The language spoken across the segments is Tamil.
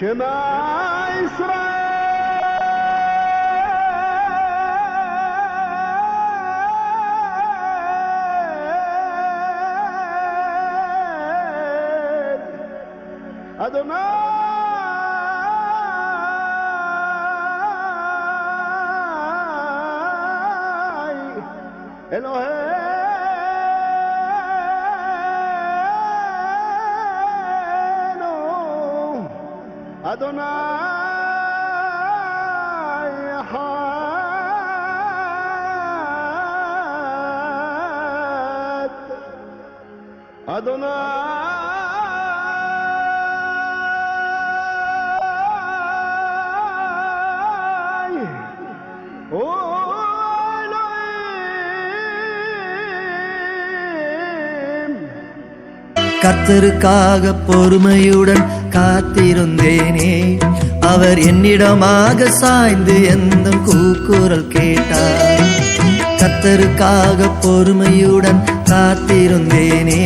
شما إسرائيل أدوناي إلهي أدوناي حد أدوناي கர்த்தருக்காக பொறுமையுடன் காத்திருந்தேனே, அவர் என்னிடமாக சாய்ந்து எந்தன் கூக்குரல் கேட்டார். கர்த்தருக்காக பொறுமையுடன் காத்திருந்தேனே,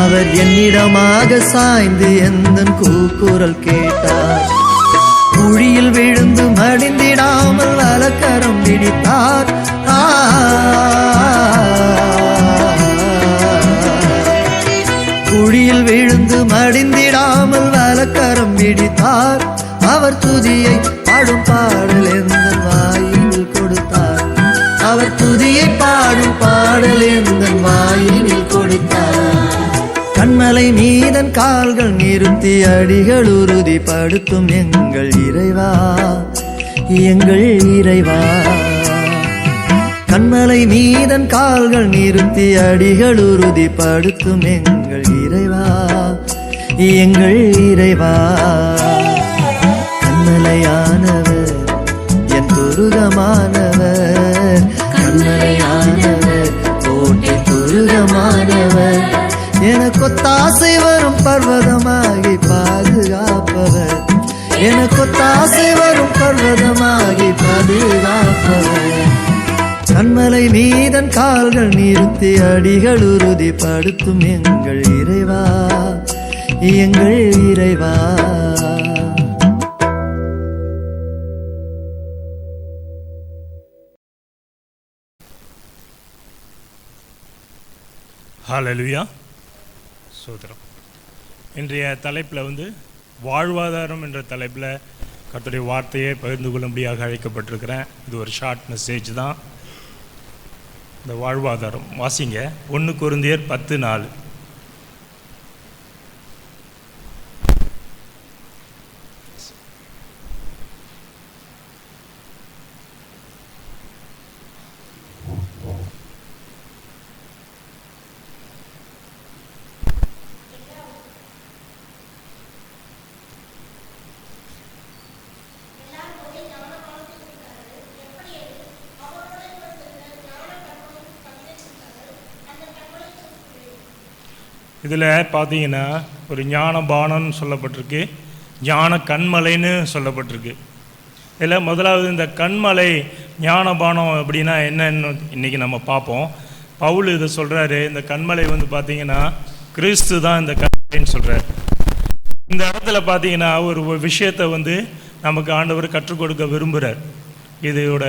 அவர் என்னிடமாக சாய்ந்து எந்தன் கூக்குரல் கேட்டார். குழியில் விழுந்து மடிந்திடாமல் வலக்கரம் பிடித்தார். குழியில் விழுந்து மடிந்திடாமல் வலக்கரம் பிடித்தார். அவர் துதியை பாடும் பாடல் எந்தன் வாயினில் கொடுத்தார். அவர் துதியை பாடும் பாடல் எந்தன் வாயினில் கொடுத்தார். கண்மலை மீதன் கால்கள் நிறுத்தி அடிகள் உறுதிப்படுத்தும் எங்கள் இறைவா, எங்கள் இறைவா. கண்மலை மீதன் கால்கள் நிறுத்தி அடிகள் உறுதிப்படுத்தும் எங்கள் இறைவா, எங்கள் இறைவா. கண்மலையானவர் என் துருகமானவர், கண்மலையானவர் கோட்டை துருகமானவர். எனக்கொத்தாசை வரும் பர்வதமாகி பாதுகாப்பவர், எனக்கொத்தாசை வரும் பர்வதமாகி பாதுகாப்பவர். கண்மலை மீதன் கால்கள் நிறுத்தி அடிகள் உறுதிப்படுத்தும் எங்கள் இறைவா, எங்கள் இறைவா. ஹல்லேலூயா, சோதரம். இன்றைய தலைப்பில் வாழ்வாதாரம் என்ற தலைப்பில் கர்த்தருடைய வார்த்தையை பகிர்ந்து கொள்ளும்படியாக அழைக்கப்பட்டிருக்கிறேன். இது ஒரு ஷார்ட் மெசேஜ் தான். இந்த வாழ்வாதாரம் வாசிங்க. 1 கொரிந்தியர் 10:4. இதில் பார்த்தீங்கன்னா ஒரு ஞான பானம்னு சொல்லப்பட்டிருக்கு, ஞான கண்மலைன்னு சொல்லப்பட்டிருக்கு. இதில் முதலாவது இந்த கண்மலை ஞான பானம் அப்படின்னா என்னன்னு இன்றைக்கி நம்ம பார்ப்போம். பவுல் இதை சொல்கிறாரு. இந்த கண்மலை பார்த்தீங்கன்னா கிறிஸ்து தான் இந்த கண்மலைன்னு சொல்கிறார். இந்த இடத்துல பார்த்தீங்கன்னா ஒரு விஷயத்தை நமக்கு ஆண்டவர் கற்றுக் கொடுக்க விரும்புகிறார். இதோட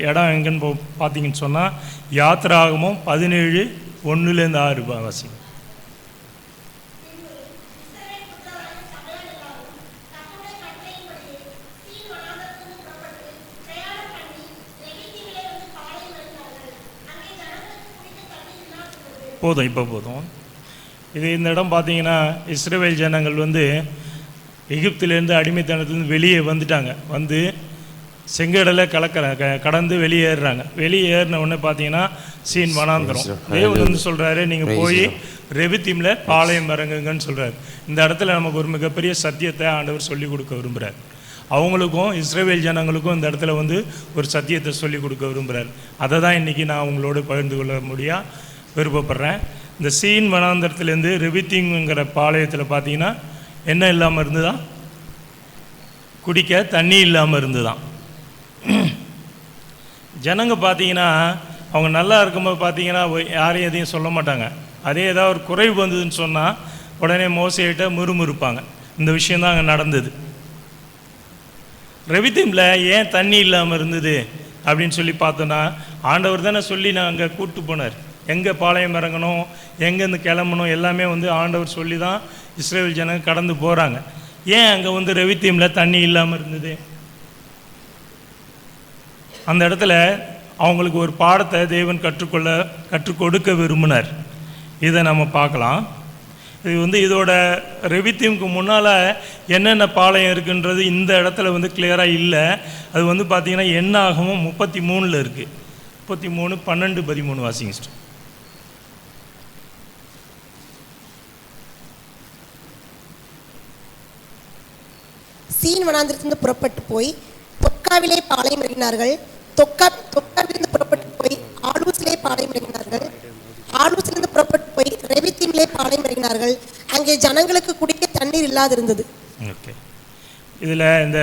இடம் எங்கன்னு பார்த்தீங்கன்னு சொன்னால் யாத்திராகமம் 17:1-6 வாசிங்க. போதும், இப்போ போதும். இந்த இடம் பார்த்தீங்கன்னா இஸ்ரவேல் ஜனங்கள் எகிப்திலேருந்து அடிமைத்தனத்துலேருந்து வெளியே வந்துட்டாங்க. செங்கடலை கடந்து வெளியேறுறாங்க. வெளியேறின உடனே பார்த்தீங்கன்னா சீன் வனாந்தரம். தேவன் சொல்கிறாரு, நீங்கள் போய் ரெவித்தீமில் பாளையம் இறங்குங்கன்னு சொல்கிறார். இந்த இடத்துல நமக்கு ஒரு மிகப்பெரிய சத்தியத்தை ஆண்டவர் சொல்லிக் கொடுக்க விரும்புகிறார். அவங்களுக்கும் இஸ்ரவேல் ஜனங்களுக்கும் இந்த இடத்துல ஒரு சத்தியத்தை சொல்லிக் கொடுக்க விரும்புகிறார். அதை தான் இன்றைக்கி நான் உங்களோடு பகிர்ந்து கொள்ள விருப்பப்படுறேன். இந்த சீன் வனாந்தரத்துலேருந்து ரெவித்தீம்ங்கிற பாளையத்தில் பார்த்தீங்கன்னா என்ன இல்லாமல் இருந்துதான், குடிக்க தண்ணி இல்லாமல் இருந்துதான். ஜனங்க பார்த்தீங்கன்னா அவங்க நல்லா இருக்கும்போது பார்த்தீங்கன்னா யாரையும் எதையும் சொல்ல மாட்டாங்க. அதே ஏதாவது ஒரு குறைவு வந்ததுன்னு சொன்னால் உடனே மோசையிட்ட முறுமுறுப்பாங்க. இந்த விஷயந்தான் அங்கே நடந்தது. ரெவித்தீமில் ஏன் தண்ணி இல்லாமல் இருந்தது அப்படின்னு சொல்லி பார்த்தோன்னா, ஆண்டவர் தானே சொல்லி நான் அங்கே கூப்பிட்டு போனார். எங்கே பாளையம் இறங்கணும், எங்கேருந்து கிளம்பணும் எல்லாமே வந்து ஆண்டவர் சொல்லி தான் இஸ்ரேல் ஜனங்க கடந்து போகிறாங்க. ஏன் அங்கே வந்து ரெவித்தீமில் தண்ணி இல்லாமல் இருந்தது? அந்த இடத்துல அவங்களுக்கு ஒரு பாடத்தை தேவன் கற்றுக் கொடுக்க விரும்பினார். இதை நம்ம பார்க்கலாம். இது வந்து இதோட ரெவித்தீமுக்கு முன்னால் என்னென்ன பாளையம் இருக்குன்றது இந்த இடத்துல வந்து கிளியராக இல்லை. அது வந்து பார்த்திங்கன்னா என்னாகவும் 33 இருக்குது. 33 12 13 வாசிங்க. சீன் வனாந்திரத்திலிருந்து புறப்பட்டு போய் தொக்காவிலே பாளையம் இறங்கினார்கள். தொக்காவிலிருந்து புறப்பட்டு போய் ஆலூசிலே பாளையம் இறங்கினார்கள். ஆலூசிலிருந்து புறப்பட்டு போய் ரெவித்தீமிலே பாளையம் இறங்கினார்கள். அங்கே ஜனங்களுக்கு குடிக்க தண்ணீர் இல்லாதிருந்தது. ஓகே, இதில் இந்த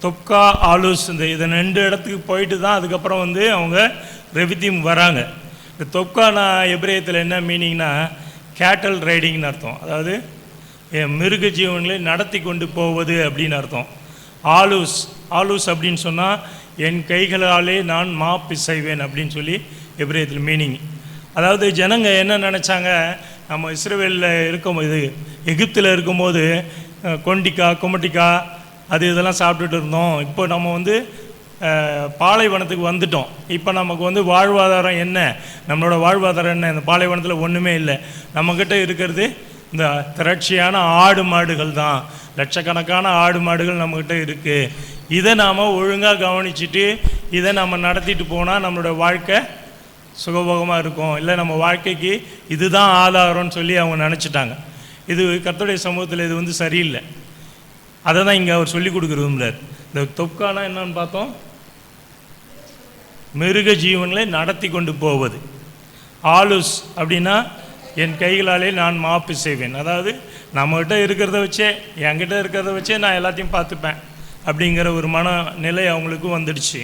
தொக்கா ஆலூஸ் இந்த 2 இடத்துக்கு போயிட்டு தான் அதுக்கப்புறம் வந்து அவங்க ரெவித்தீம் வராங்க. இந்த தொக்கானா எபிரேயத்தில் என்ன மீனிங்னா கேட்டல் ரைடிங்னு அர்த்தம். அதாவது மிருக ஜீவன்களை நடத்தி கொண்டு போவது அப்படின்னு அர்த்தம். ஆலூஸ் அப்படின்னு சொன்னால் என் கைகளாலே நான் பிசைவேன் அப்படின்னு சொல்லி எபிரேயத்தில் மீனிங். அதாவது ஜனங்க என்ன நினச்சாங்க, நம்ம இஸ்ரவேலில் இருக்கும்போது எகிப்தில் இருக்கும்போது கொண்டிக்காய் குமட்டிக்காய் இதெல்லாம் சாப்பிட்டுட்டு இருந்தோம். இப்போ நம்ம வந்து பாலைவனத்துக்கு வந்துட்டோம். இப்போ நமக்கு வந்து வாழ்வாதாரம் என்ன, நம்மளோட வாழ்வாதாரம் என்ன? இந்த பாலைவனத்தில் ஒன்றுமே இல்லை. நம்மக்கிட்ட இருக்கிறது இந்த திரட்சியான ஆடு மாடுகள் தான். லட்சக்கணக்கான ஆடு மாடுகள் நம்மக்கிட்ட இருக்குது. இதை நாம் ஒழுங்காக கவனிச்சுட்டு இதை நம்ம நடத்திட்டு போனால் நம்மளோட வாழ்க்கை சுகபோகமாக இருக்கும். இல்லை நம்ம வாழ்க்கைக்கு இதுதான் ஆதாரம்னு சொல்லி அவங்க நினச்சிட்டாங்க. இது கர்த்தருடைய சமூகத்தில் இது வந்து சரியில்லை. அதை தான் இங்கே அவர் சொல்லி கொடுக்க விரும்புகிறார். இந்த தொக்கானா என்னன்னு பார்த்தோம், மிருக ஜீவன்களை நடத்தி கொண்டு போவது. ஆலூஸ் அப்படின்னா என் கைகளாலே நான் பிசைவேன். அதாவது நம்மகிட்ட இருக்கிறத வச்சே, என்கிட்ட இருக்கிறத வச்சே நான் எல்லாத்தையும் பார்த்துப்பேன் அப்படிங்கிற ஒரு மனநிலை அவங்களுக்கு வந்துடுச்சு.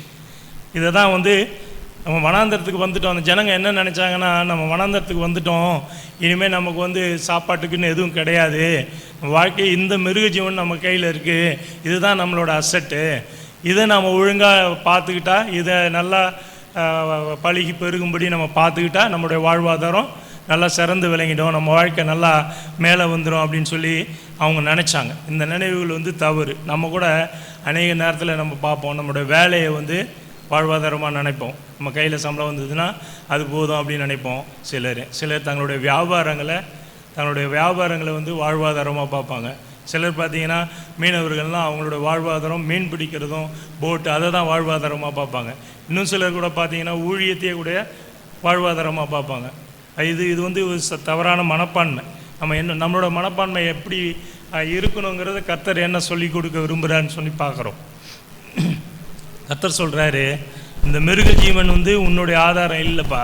இதை தான் வந்து நம்ம வனாந்தரத்துக்கு வந்துட்டோம். அந்த ஜனங்க என்ன நினச்சாங்கன்னா, நம்ம வனாந்தரத்துக்கு வந்துட்டோம், இனிமேல் நமக்கு வந்து சாப்பாட்டுக்குன்னு எதுவும் கிடையாது, வாழ்க்கை இந்த மிருக ஜீவன் நம்ம கையில் இருக்குது, இதுதான் நம்மளோட அசட்டு, இதை நம்ம ஒழுங்காக பார்த்துக்கிட்டா, இதை நல்லா பழகி பெருகும்படி நம்ம பார்த்துக்கிட்டா நம்மளுடைய வாழ்வாதாரம் நல்லா சிறந்து விளங்கிடும், நம்ம வாழ்க்கை நல்லா மேலே வந்துடும் அப்படின்னு சொல்லி அவங்க நினச்சாங்க. இந்த நினைவுகள் வந்து தவறு. நம்ம கூட அநேக நேரத்தில் நம்ம பார்ப்போம், நம்மளுடைய வேலையை வந்து வாழ்வாதாரமாக நினைப்போம். நம்ம கையில் சம்பளம் வந்ததுன்னா அது போதும் அப்படின்னு நினைப்போம். சிலர் தங்களுடைய வியாபாரங்களை வந்து வாழ்வாதாரமாக பார்ப்பாங்க. சிலர் பார்த்திங்கன்னா மீனவர்கள்லாம் அவங்களோட வாழ்வாதாரம் மீன் பிடிக்கிறதும் போட்டு அதை தான் வாழ்வாதாரமாக பார்ப்பாங்க. இன்னும் சிலர் கூட பார்த்திங்கன்னா ஊழியத்தையே கூட வாழ்வாதாரமாக பார்ப்பாங்க. இது வந்து தவறான மனப்பான்மை. நம்மளோட மனப்பான்மை எப்படி இருக்கணுங்கிறத கர்த்தர் என்ன சொல்லி கொடுக்க விரும்புகிறான்னு சொல்லி பார்க்குறோம். கர்த்தர் சொல்கிறாரு, இந்த மிருக ஜீவன் வந்து உன்னுடைய ஆதாரம் இல்லைப்பா,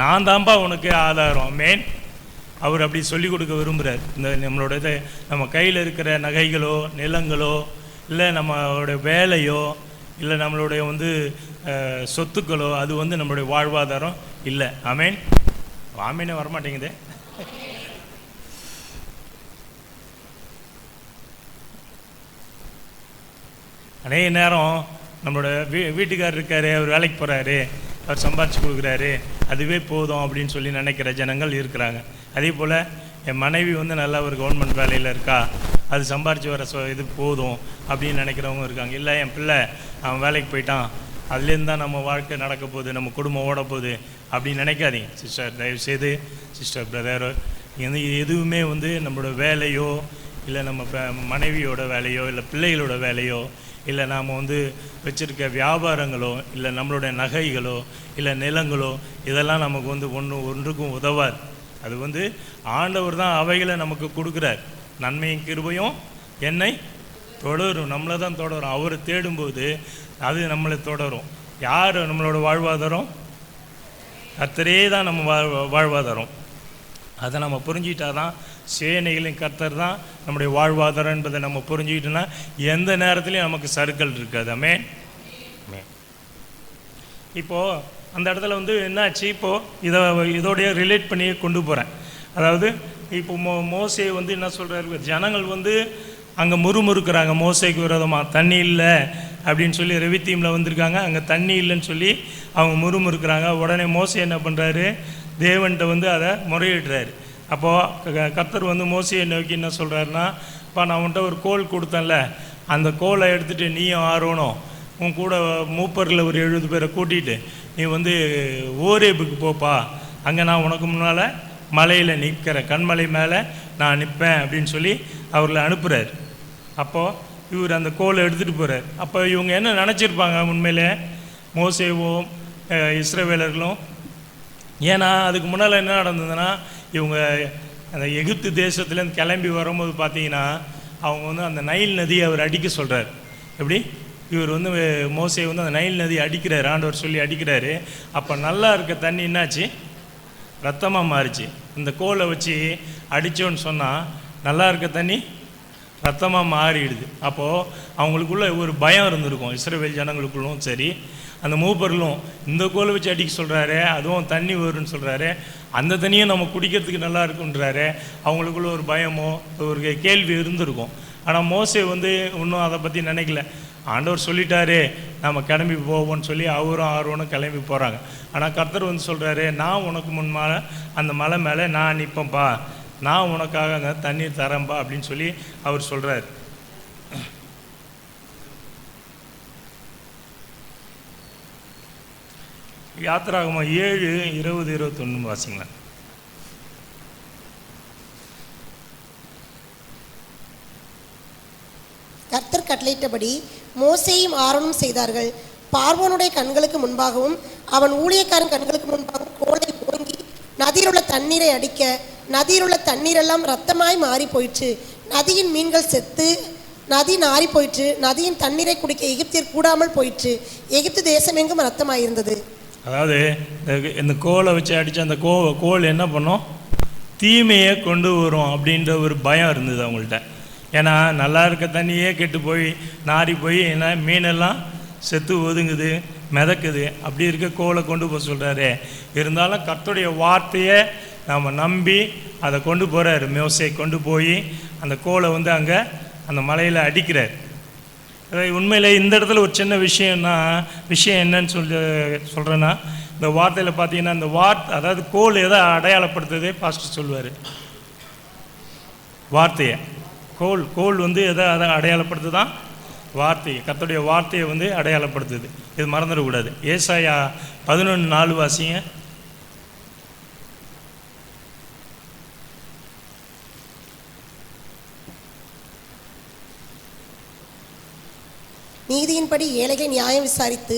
நான் தான்ப்பா உனக்கு ஆதாரம். அவர் அப்படி சொல்லி கொடுக்க விரும்புகிறார். இந்த நம்மளோட நம்ம கையில் இருக்கிற நகைகளோ நிலங்களோ இல்லை நம்மளோட வேலையோ இல்லை நம்மளுடைய வந்து சொத்துக்களோ அது வந்து நம்மளுடைய வாழ்வாதாரம் இல்லை. ஆமேனே வரமாட்டேங்குது. அநேக நேரம் நம்மளோட வீட்டுக்காரர் இருக்கார், அவர் வேலைக்கு போகிறாரு, அவர் சம்பாதிச்சு கொடுக்குறாரு, அதுவே போதும் அப்படின்னு சொல்லி நினைக்கிற ஜனங்கள் இருக்கிறாங்க. அதே போல் என் மனைவி வந்து நல்லா ஒரு கவர்மெண்ட் வேலையில் இருக்கா, அது சம்பாரித்து வர இது போதும் அப்படின்னு நினைக்கிறவங்க இருக்காங்க. இல்லை என் பிள்ளை அவன் வேலைக்கு போயிட்டான், அதுலேருந்து தான் நம்ம வாழ்க்கை நடக்க போகுது, நம்ம குடும்பம் ஓட போகுது அப்படின்னு நினைக்காதீங்க சிஸ்டர். தயவுசெய்து சிஸ்டர் பிரதர், வந்து எதுவுமே வந்து நம்மளோட வேலையோ இல்லை நம்ம மனைவியோட வேலையோ இல்லை பிள்ளைகளோட வேலையோ இல்லை நாம் வந்து வச்சுருக்க வியாபாரங்களோ இல்லை நம்மளுடைய நகைகளோ இல்லை நிலங்களோ இதெல்லாம் நமக்கு வந்து ஒன்றுக்கும் உதவாது. அது வந்து ஆண்டவர் தான் அவைகளை நமக்கு கொடுக்குறார். நன்மையும் கிருபையும் என்னை தொடரும், நம்மளை தான் தொடரும். அவர் தேடும்போது அது நம்மளை தொடரும். யார் நம்மளோட வாழ்வாதாரம்? கர்த்தரே தான் நம்ம வாழ்வாதாரம். அதை நம்ம புரிஞ்சுக்கிட்டா தான், சேனைகளின் கர்த்தர் தான் நம்முடைய வாழ்வாதாரம் என்பதை நம்ம புரிஞ்சுக்கிட்டோன்னா எந்த நேரத்துலையும் நமக்கு சறுக்கல் இருக்காது. இப்போது அந்த இடத்துல வந்து என்னாச்சு, இப்போது இதோடைய ரிலேட் பண்ணி கொண்டு போகிறேன். அதாவது இப்போ மோசே வந்து என்ன சொல்கிறாரு, ஜனங்கள் வந்து அங்கே முறுமுறுக்கிறாங்க மோசேக்கு விரோதமாக. தண்ணி இல்லை அப்படின்னு சொல்லி ரெவித்தீமில் வந்திருக்காங்க, அங்கே தண்ணி இல்லைன்னு சொல்லி அவங்க முறுமுறுக்கிறாங்க. உடனே மோசே என்ன பண்ணுறாரு, தேவன்கிட்ட வந்து அதை முறையிடுறாரு. அப்போது கர்த்தர் வந்து மோசையை நோக்கி என்ன சொல்கிறாருன்னா, இப்போ நான் உன்கிட்ட ஒரு கோல் கொடுத்தேன்ல, அந்த கோலை எடுத்துகிட்டு நீயும் ஆரோனும் உன் கூட மூப்பரில் ஒரு 70 பேரை கூட்டிகிட்டு நீ வந்து ஓரேபுக்கு போப்பா, அங்கே நான் உனக்கு முன்னால் மலையில் நிற்கிறேன், கண்மலை மேலே நான் நிற்பேன் அப்படின்னு சொல்லி அவர்களை அனுப்புகிறார். அப்போது இவர் அந்த கோலை எடுத்துகிட்டு போகிறார். அப்போ இவங்க என்ன நினச்சிருப்பாங்க உண்மையிலே மோசேவும் இஸ்ரவேலர்களும்? ஏன்னா அதுக்கு முன்னால் என்ன நடந்ததுன்னா, இவங்க அந்த எகிப்து தேசத்துலேருந்து கிளம்பி வரும்போது பார்த்தீங்கன்னா அவங்க வந்து அந்த நைல் நதியை அவர் அடிக்க சொல்கிறார். எப்படி இவர் வந்து மோசே வந்து அந்த நைல் நதியை அடிக்கிறார், ஆண்டவர் சொல்லி அடிக்கிறாரு. அப்போ நல்லா இருக்க தண்ணி என்னாச்சு, ரத்தமாக மாறிச்சு. இந்த கோலை வச்சு அடித்தோன்னு சொன்னால் நல்லா இருக்க தண்ணி ரத்தமாக மாறிடுது. அப்போது அவங்களுக்குள்ள ஒரு பயம் இருந்திருக்கும், இஸ்ரவேல் ஜனங்களுக்குள்ளும் சரி அந்த மூப்பர்களும். இந்த கோலை வச்சு அடிக்க சொல்கிறாரு, அதுவும் தண்ணி வரும்னு சொல்கிறாரு, அந்த தண்ணியும் நம்ம குடிக்கிறதுக்கு நல்லா இருக்குன்றாரு. அவங்களுக்குள்ள ஒரு பயமோ ஒரு கேள்வி இருந்திருக்கும். ஆனால் மோசே வந்து இன்னும் அதை பற்றி நினைக்கல. ஆண்டவர் சொல்லிட்டாரு நம்ம கிளம்பி போவோம்னு சொல்லி அவரும் ஆர்வனும் கிளம்பி போகிறாங்க. ஆனால் கர்த்தர் வந்து சொல்கிறாரு, நான் உனக்கு முன்னால் அந்த மலை மேலே நான் நிற்பேன்ப்பா, நான் உனக்காக அங்கே தண்ணீர் தரேன்ப்பா அப்படின்னு சொல்லி அவர் சொல்கிறார். யாத்திராகமம் 7:20-21 வாசிங்களேன். கர்த்தர் கட்டளையிட்டபடி மோசேயும் ஆரோனும் செய்தார்கள். பார்வோனுடைய கண்களுக்கு முன்பாகவும் அவன் ஊழியக்காரன் கண்களுக்கு முன்பாகவும் கோலை ஓங்கி நதியில் உள்ள தண்ணீரை அடிக்க நதியில் உள்ள தண்ணீரெல்லாம் இரத்தமாய் மாறி போயிற்று. நதியின் மீன்கள் செத்து நதி நாறி போயிற்று. நதியின் தண்ணீரை குடிக்க எகிப்தியர் கூடாமல் போயிற்று. எகிப்து தேசம் எங்கும் இரத்தமாயிருந்தது. அதாவது இந்த கோலை வச்சு அடித்த அந்த கோல் என்ன பண்ணும், தீமையை கொண்டு வரும் அப்படின்ற ஒரு பயம் இருந்தது அவங்கள்ட்ட. ஏன்னா நல்லா இருக்க தண்ணியே கெட்டு போய் நாரி போய் ஏன்னா மீனெல்லாம் செத்து ஒதுங்குது, மிதக்குது. அப்படி இருக்க கோலை கொண்டு போக சொல்கிறாரு. இருந்தாலும் கர்த்தருடைய வார்த்தையை நாம் நம்பி அதை கொண்டு போகிறாரு. மோசே கொண்டு போய் அந்த கோலை வந்து அங்கே அந்த மலையில் அடிக்கிறார். உண்மையில் இந்த இடத்துல ஒரு சின்ன விஷயம் என்னன்னு சொல்கிறேன்னா, இந்த வார்த்தையில் பார்த்தீங்கன்னா இந்த அதாவது கோல் எதை அடையாளப்படுத்துதே பாஸ்டர் சொல்லுவார். வார்த்தையை கோல் வந்து எதை அடையாளப்படுத்துதான், வார்த்தையை, கர்த்தருடைய வார்த்தையை வந்து அடையாளப்படுத்துது. இது மறந்துடக்கூடாது. ஏசாயா 11:4 வாசிங்க. நீதியின்படி ஏழைகளை நியாயம் விசாரித்து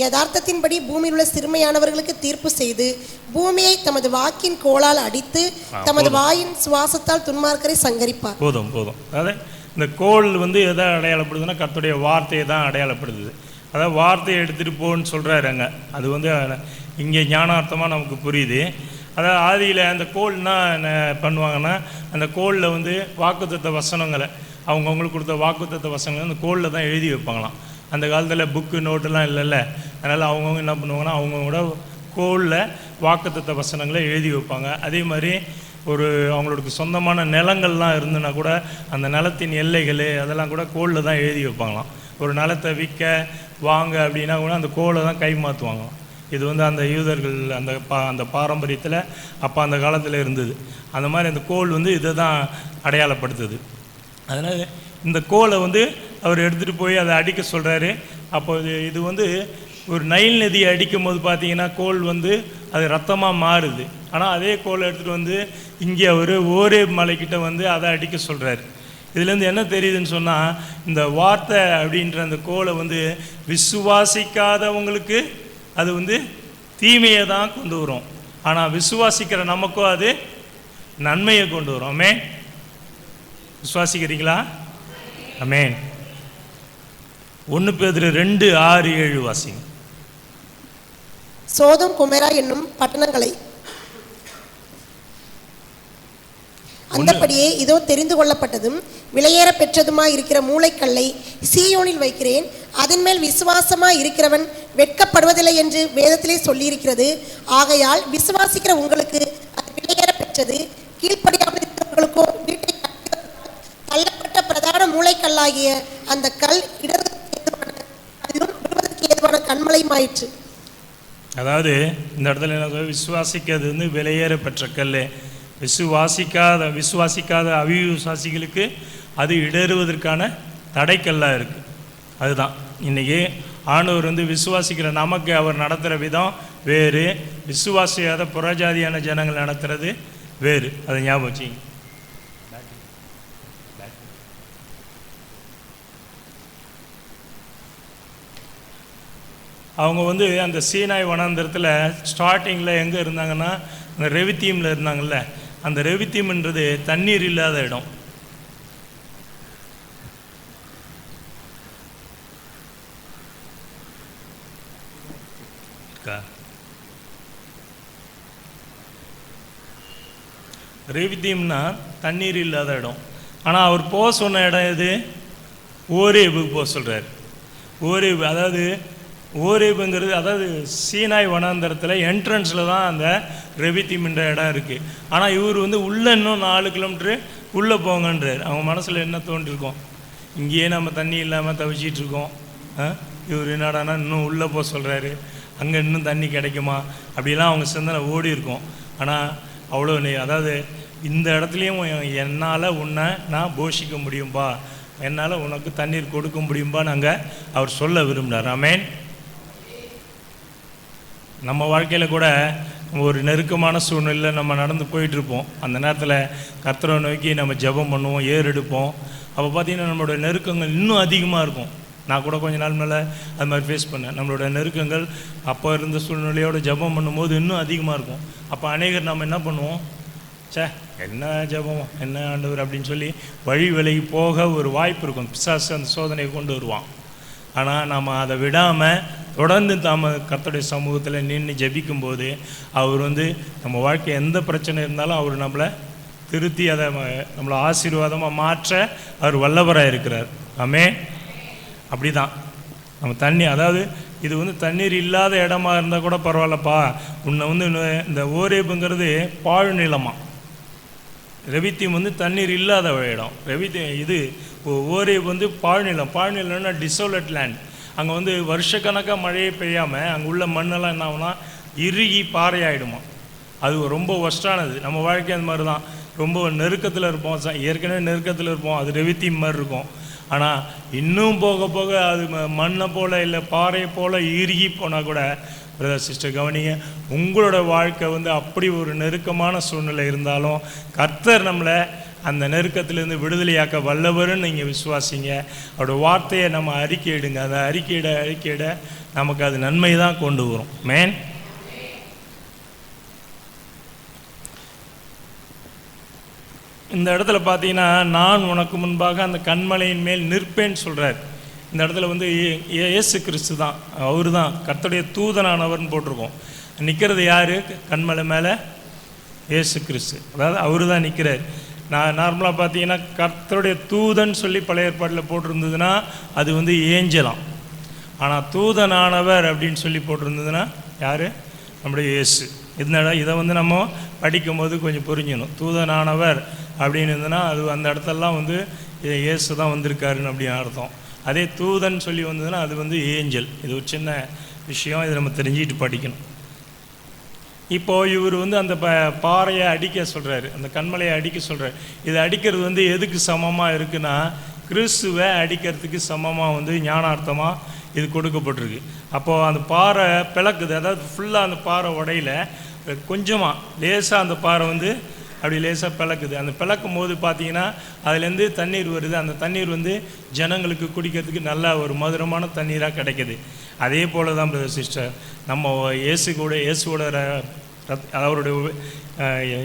யதார்த்தத்தின்படி பூமியில் உள்ள சிறுமையானவர்களுக்கு தீர்ப்பு செய்து பூமியை தமது வாக்கின் கோலால் அடித்து தமது வாயின் சுவாசத்தால் துன்மார்க்கரை சங்கரிப்பார். போதும். அதாவது இந்த கோல் வந்து எதை அடையாளப்படுதுன்னா கர்த்தருடைய வார்த்தையை தான் அடையாளப்படுத்துது. அதாவது வார்த்தையை எடுத்துகிட்டு போன்னு சொல்கிறாரு அங்கே. அது வந்து இங்கே ஞானார்த்தமாக நமக்கு புரியுது. அதாவது ஆதியில் அந்த கோல்னா என்ன பண்ணுவாங்கன்னா, அந்த கோலில் வந்து வாக்குத்தத்த வசனங்களை அவங்கவுங்களுக்கு கொடுத்த வாக்குத்தத்த வசனங்களை அந்த கோலில் தான் எழுதி வைப்பாங்களாம். அந்த காலத்தில் புக்கு நோட்டெல்லாம் இல்லைல்ல, அதனால் அவங்கவுங்க என்ன பண்ணுவாங்கன்னா அவங்களோட கோலில் வாக்குத்தத்த வசனங்களை எழுதி வைப்பாங்க. அதே மாதிரி அவங்களுக்கு சொந்தமான நிலங்கள்லாம் இருந்துன்னா கூட அந்த நிலத்தின் எல்லைகள் அதெல்லாம் கூட கோலில் தான் எழுதி வைப்பாங்களாம். ஒரு நிலத்தை விற்க வாங்க அப்படின்னா கூட அந்த கோலை தான் கை மாற்றுவாங்களாம். இது வந்து அந்த யூதர்கள் அந்த பாரம்பரியத்தில் அப்போ அந்த காலத்தில் இருந்தது. அந்த மாதிரி அந்த கோல் வந்து இதை தான் அடையாளப்படுத்துது. அதனால் இந்த கோலை வந்து அவர் எடுத்துகிட்டு போய் அதை அடிக்க சொல்கிறாரு. அப்போ இது வந்து ஒரு நைல் நதியை அடிக்கும் போது பார்த்தீங்கன்னா கோல் வந்து அது ரத்தமாக மாறுது. ஆனால் அதே கோலை எடுத்துகிட்டு வந்து இங்கே அவர் ஓரே மலைக்கிட்ட வந்து அதை அடிக்க சொல்கிறாரு. இதுலேருந்து என்ன தெரியுதுன்னு சொன்னால், இந்த வார்த்தை அப்படின்ற அந்த கோலை வந்து விசுவாசிக்காதவங்களுக்கு அது வந்து தீமையை தான் கொண்டு வரும். ஆனால் விசுவாசிக்கிற நமக்கும் அது நன்மையை கொண்டு வரும். ஆமென். விசுவாசிக்கிறீங்களா? ஆமென். 1 பேதுரு 2:6-7 வாசிங்க. சோதோம் கொமோரா என்னும் பட்டணங்களை அந்தபடியே இதோ தெரிந்து கொள்ளப்பட்டதும் விலையேற பெற்றதுமாய் இருக்கிற மூளைக்கல்லை சீயோனில் வைக்கிறேன், அதன் மேல் விசுவாசமாய் இருக்கிறவன் வெட்கப்படுவதில்லை என்று வேதத்திலே சொல்லியிருக்கிறது. ஆகையால் விசுவாசிக்கிற உங்களுக்கு அது விலையேற பெற்றது. கீழ்ப்படியாமல் இருக்கிறவர்களுக்கோ வீட்டை தள்ளப்பட்ட பிரதான மூளைக்கல்லாகிய அந்த கல் விடுவதற்கு ஏதுவான கண்மலையுமாயிற்று. அதாவது இந்த இடத்துல என்ன விசுவாசிக்கிறது வந்து விலையேற பெற்ற கல். விசுவாசிக்காத அவிசுவாசிகளுக்கு அது இடறுவதற்கான தடைக்கல்லாக இருக்குது. அதுதான் இன்றைக்கி ஆண்டவர் வந்து விசுவாசிக்கிற நமக்கு அவர் நடத்துகிற விதம் வேறு, விசுவாசியாத புறஜாதியான ஜனங்கள் நடத்துறது வேறு. அதை ஞாபகம் வச்சுங்க. அவங்க வந்து அந்த சீனாய் வனாந்தரத்தில் ஸ்டார்டிங்கில் எங்கே இருந்தாங்கன்னா அந்த ரெவித்தீமில் இருந்தாங்கல்ல. அந்த ரெவித்தீம்ன்றது தண்ணீர் இல்லாத இடம். ரெவித்தீம்னா தண்ணீர் இல்லாத இடம். ஆனால் அவர் போக சொன்ன இடம் எது? ஓரேபுக்கு போக சொல்கிறார். ஓரேபு, அதாவது ஓரேபுங்கிறது அதாவது சீனாய் வனாந்தரத்தில் என்ட்ரன்ஸில் தான் அந்த ரெவித்தீம்ன்ற இடம் இருக்குது. ஆனால் இவர் வந்து உள்ளே இன்னும் 4 கிலோமீட்ரு உள்ளே போங்கன்றார். அவங்க மனசில் என்ன தோன்றிருக்கோம்? இங்கேயே நம்ம தண்ணி இல்லாமல் தவிச்சிட்ருக்கோம், இவர் என்னடானா இன்னும் உள்ளே போக சொல்கிறாரு, அங்கே இன்னும் தண்ணி கிடைக்குமா அப்படிலாம் அவங்க சிந்தனை ஓடி இருக்கும். ஆனால் அவ்வளோ அதாவது இந்த இடத்துலையும் என்னால் உன்னை நான் போஷிக்க முடியும்பா, என்னால் உனக்கு தண்ணீர் கொடுக்க முடியும்பா நாங்கள் அவர் சொல்ல விரும்பினார். ஆமென். நம்ம வாழ்க்கையில் கூட ஒரு நெருக்கமான சூழ்நிலையில் நம்ம நடந்து போயிட்டுருப்போம். அந்த நேரத்தில் கர்த்தரை நோக்கி நம்ம ஜெபம் பண்ணுவோம், ஏறெடுப்போம். அப்போ பார்த்திங்கன்னா நம்மளோட நெருக்கங்கள் இன்னும் அதிகமாக இருக்கும். நான் கூட கொஞ்ச நாள் மேலே அது மாதிரி ஃபேஸ் பண்ணேன். நம்மளோட நெருக்கங்கள் அப்போ இருந்த சூழ்நிலையோடு ஜெபம் பண்ணும்போது இன்னும் அதிகமாக இருக்கும். அப்போ அநேகர் நம்ம என்ன பண்ணுவோம்? என்ன ஜெபம், என்ன ஆண்டவர் அப்படின்னு சொல்லி வழி விலகி போக ஒரு வாய்ப்பு இருக்கும். பிசாசு அந்த சோதனையை கொண்டு வருவான். ஆனால் நம்ம அதை விடாமல் தொடர்ந்து கர்த்தருடைய சமூகத்தில் நின்று ஜெபிக்கும்போது அவர் வந்து நம்ம வாழ்க்கை எந்த பிரச்சனை இருந்தாலும் அவர் நம்மளை திருத்தி அதை நம்மளை ஆசீர்வாதமாக மாற்ற அவர் வல்லவராக இருக்கிறார். ஆமென். அப்படி தான் நம்ம தண்ணி, அதாவது இது வந்து தண்ணீர் இல்லாத இடமா இருந்தால் கூட பரவாயில்லப்பா, உன்னை வந்து இந்த ஓரேபுங்கிறது பாழ்நிலமாக, ரெவித்தீம் வந்து தண்ணீர் இல்லாத இடம். இது ஓரேபு வந்து பாழ்நிலம். பாழ்நிலம்னா டிசோலட் லேண்ட். அங்கே வந்து வருஷக்கணக்காக மழையே பெய்யாமல் அங்கே உள்ள மண்ணெல்லாம் என்ன ஆகுனா இறுகி பாறையாயிடுமா. அது ரொம்ப ஒஸ்டானது. நம்ம வாழ்க்கை அந்த மாதிரி தான். ரொம்ப நெருக்கத்தில் இருப்போம், ஏற்கனவே நெருக்கத்தில் இருப்போம், அது ரெவித்தீம் மாதிரி இருக்கும். ஆனால் இன்னும் போக போக அது மண்ணை போல் இல்லை பாறையை போல் இறுகி போனால் கூட பிரதர் சிஸ்டர் கவனிங்க, உங்களோட வாழ்க்கை வந்து அப்படி ஒரு நெருக்கமான சூழ்நிலை இருந்தாலும் கர்த்தர் நம்மளை அந்த நெருக்கத்திலேருந்து விடுதலையாக்க வல்லவருன்னு நீங்கள் விசுவாசிங்க. அவரோட வார்த்தையை நம்ம அறிக்கையிடுங்க. அதை அறிக்கையிட நமக்கு அது நன்மை தான் கொண்டு வரும். மேன். இந்த இடத்துல பார்த்தீங்கன்னா நான் உனக்கு முன்பாக அந்த கண்மலையின் மேல் நிற்பேன்னு சொல்கிறார். இந்த இடத்துல வந்து இயேசு கிறிஸ்து தான், அவர் தான் கர்த்தருடைய தூதனானவர்னு போட்டிருக்கோம். நிற்கிறது யார்? கண்மலை மேலே இயேசு கிறிஸ்து, அதாவது அவர் தான் நிற்கிறார். நான் நார்மலாக பார்த்தீங்கன்னா கர்த்தருடைய தூதன் சொல்லி பழைய ஏற்பாட்டில் போட்டிருந்ததுன்னா அது வந்து ஏஞ்சலாம். ஆனால் தூதனானவர் அப்படின்னு சொல்லி போட்டிருந்ததுன்னா யார்? நம்முடைய இயேசு. இதை வந்து நம்ம படிக்கும்போது கொஞ்சம் புரிஞ்சிடணும். தூதனானவர் அப்படின்னு இருந்ததுன்னா அது அந்த இடத்தெல்லாம் வந்து இயேசு தான் வந்திருக்காருன்னு அப்படின்னு அர்த்தம். அதே தூதன் சொல்லி வந்ததுன்னா அது வந்து ஏஞ்சல். இது ஒரு சின்ன விஷயம், இதை நம்ம தெரிஞ்சுக்கிட்டு படிக்கணும். இப்போது இவர் வந்து அந்த பாறையை அடிக்க சொல்கிறாரு, அந்த கண்மலையை அடிக்க சொல்கிறார். இதை அடிக்கிறது வந்து எதுக்கு சமமாக இருக்குன்னா கிறிஸ்துவை அடிக்கிறதுக்கு சமமாக வந்து ஞானார்த்தமாக இது கொடுக்கப்பட்டிருக்கு. அப்போது அந்த பாறை பிளக்குது, அதாவது ஃபுல்லாக அந்த பாறை உடையில கொஞ்சமாக லேசாக அந்த பாறை வந்து அப்படி லேசாக பிளக்குது. அந்த பிளக்கும் போது பார்த்தீங்கன்னா அதுலேருந்து தண்ணீர் வருது. அந்த தண்ணீர் வந்து ஜனங்களுக்கு குடிக்கிறதுக்கு நல்ல ஒரு மதுரமான தண்ணீராக கிடைக்கிது. அதே போல் தான் பிரதர் சிஸ்டர், நம்ம இயேசுவோட அவருடைய